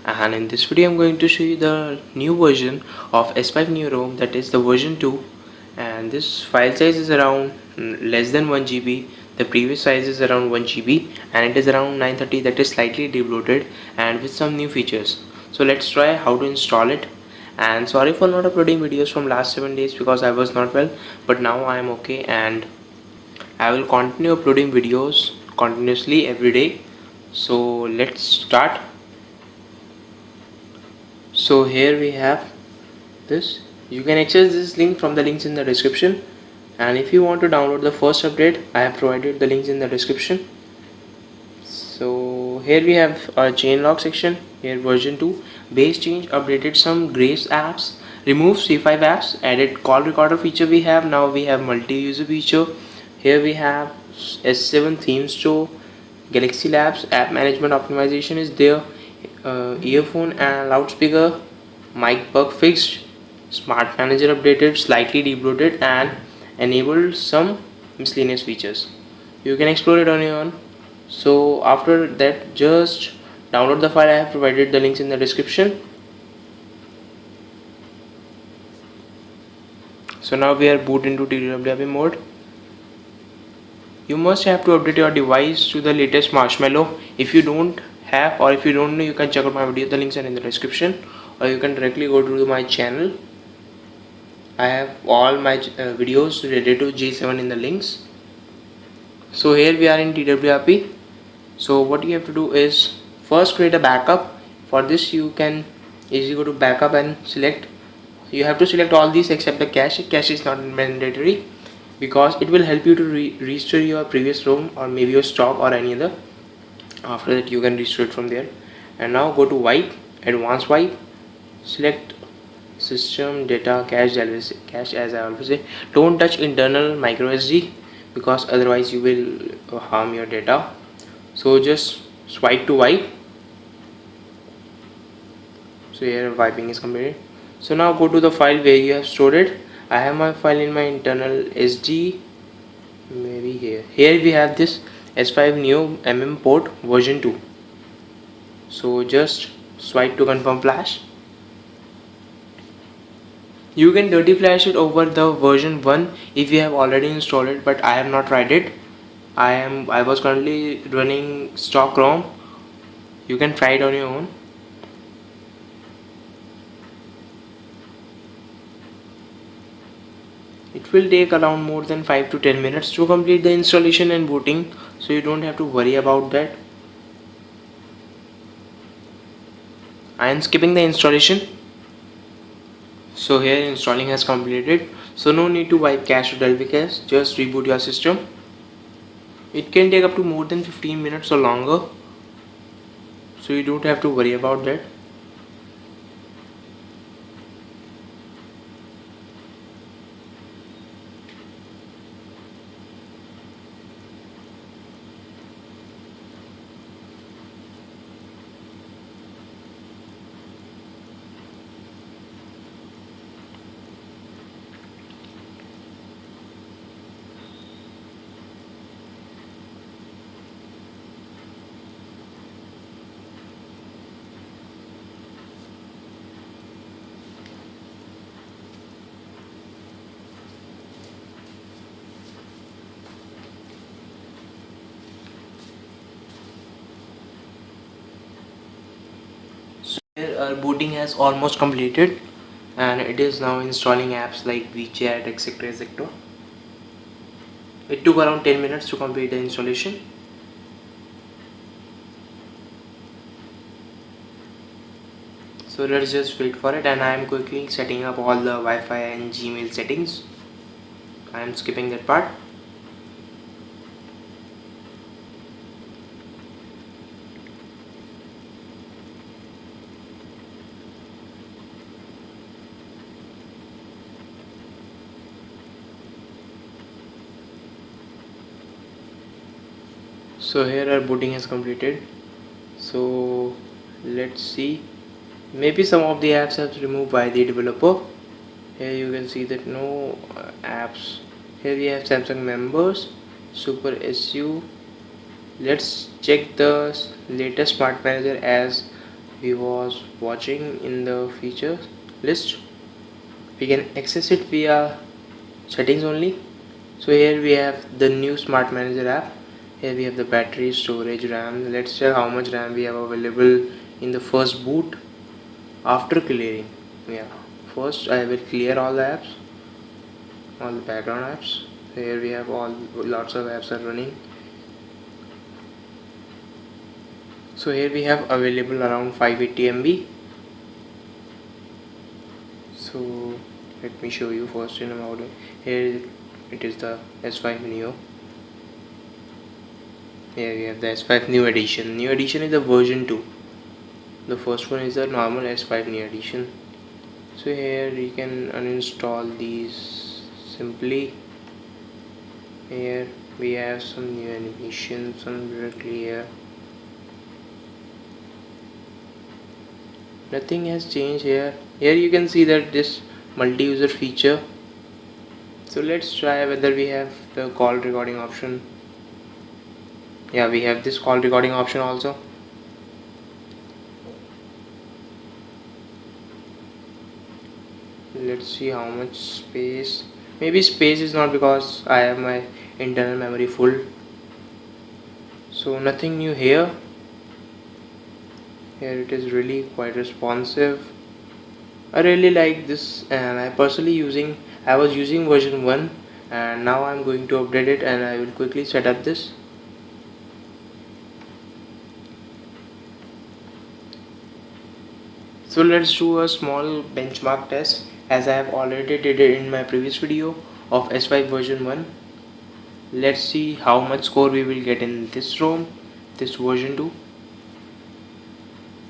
and in this video I'm going to show you the new version of S5 Neo-ROM, that is the version 2, and this file size is around less than 1 GB. The previous size is around 1 GB and it is around 930, that is slightly debloated and with some new features. So let's try how to install it. And sorry for not uploading videos from last 7 days because I was not well, but now I am okay and I will continue uploading videos continuously every day. So let's start. So here we have this. You can access this link from the links in the description, and if you want to download the first update, I have provided the links in the description. So here we have our changelog section. Here version 2 base change, updated some Graves apps, remove C5 apps, added call recorder feature. We have now we have multi-user feature. Here we have S7 theme store, Galaxy Labs app management optimization is there, earphone and loudspeaker mic bug fixed, smart manager updated, slightly debloated and enabled some miscellaneous features. You can explore it on your own. So after that, just download the file. I have provided the links in the description. So now we are boot into TWRP mode. You must have to update your device to the latest Marshmallow. If you don't have, or if you don't know, you can check out my video. The links are in the description, or you can directly go to my channel. I have all my videos related to J7 in the links. So here we are in TWRP. So what you have to do is first create a backup. For this you can easily go to backup and select. You have to select all these except the cache. Cache is not mandatory because it will help you to restore your previous ROM or maybe your stock or any other. After that you can restore it from there. And now go to wipe, advanced wipe, select system data cache as I always say. Don't touch internal micro SD because otherwise you will harm your data. So just swipe to wipe. So here wiping is completed. So now go to the file where you have stored it. I have my file in my internal SD, maybe here. Here we have this S5 Neo MM port version 2. So just swipe to confirm flash. You can dirty flash it over the version 1 if you have already installed it, but I have not tried it. I was currently running stock ROM. You can try it on your own. It will take around more than 5 to 10 minutes to complete the installation and booting, so you don't have to worry about that. I am skipping the installation. So here installing has completed, so no need to wipe cache or delete cache, just reboot your system. It can take up to more than 15 minutes or longer, so you don't have to worry about that. Here our booting has almost completed and it is now installing apps like WeChat, etc, etc. It took around 10 minutes to complete the installation. So let's just wait for it, and I am quickly setting up all the Wi-Fi and Gmail settings. I am skipping that part. So here our booting has completed. So let's see, maybe some of the apps have removed by the developer. Here you can see that no apps. Here we have Samsung members, Super SU. Let's check the latest smart manager as we was watching in the features list, we can access it via settings only. So here we have the new Smart Manager app. Here we have the battery, storage, RAM. Let's check how much RAM we have available in the first boot after clearing. Yeah, first I will clear all the apps, all the background apps. Here we have lots of apps are running. So here we have available around 580 MB. So let me show you first in about it. Here it is the S5 Neo. Here we have the S5 New Edition. New Edition is the version 2. The first one is the normal S5 New Edition. So here you can uninstall these simply. Here we have some new animations, some directly here. Nothing has changed here. Here you can see that this multi-user feature. So let's try whether we have the call recording option. Yeah, we have this call recording option also. Let's see how much space. Maybe space is not because I have my internal memory full. So nothing new here. Here it is really quite responsive. I really like this, and I was using version 1, and now I'm going to update it, and I will quickly set up this. So let's do a small benchmark test, as I have already did it in my previous video of S5 version 1. Let's see how much score we will get in this ROM, this version 2.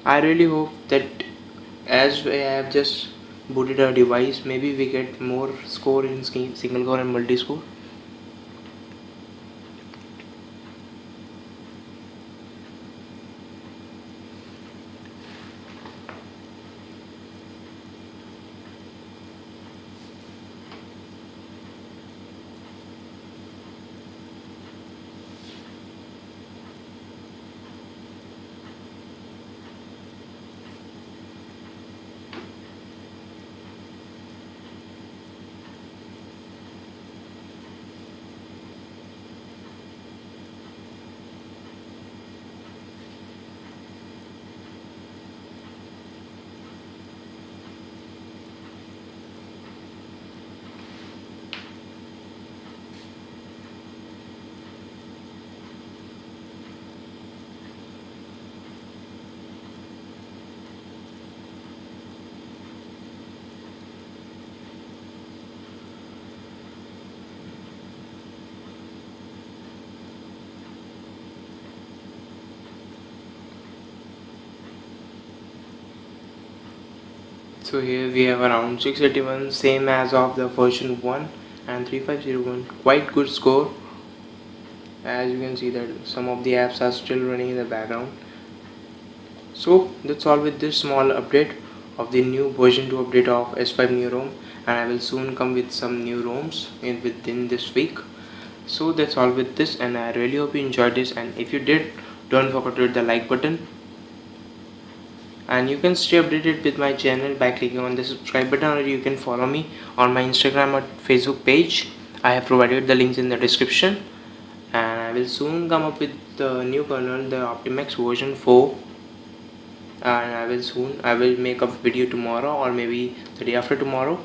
I really hope that as I have just booted our device, maybe we get more score in single core and multi score. So here we have around 681, same as of the version 1, and 3501. Quite good score. As you can see that some of the apps are still running in the background. So that's all with this small update of the new version 2 update of S5 Neo ROM, and I will soon come with some new ROMs within this week. So that's all with this, and I really hope you enjoyed this, and if you did, don't forget to hit the like button, and you can stay updated with my channel by clicking on the subscribe button, or you can follow me on my Instagram or Facebook page. I have provided the links in the description, and I will soon come up with the new kernel, the Optimax version 4, and I will make a video tomorrow or maybe the day after tomorrow,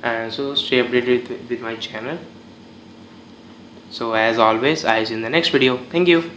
and so stay updated with my channel. So as always, I see you in the next video. Thank you.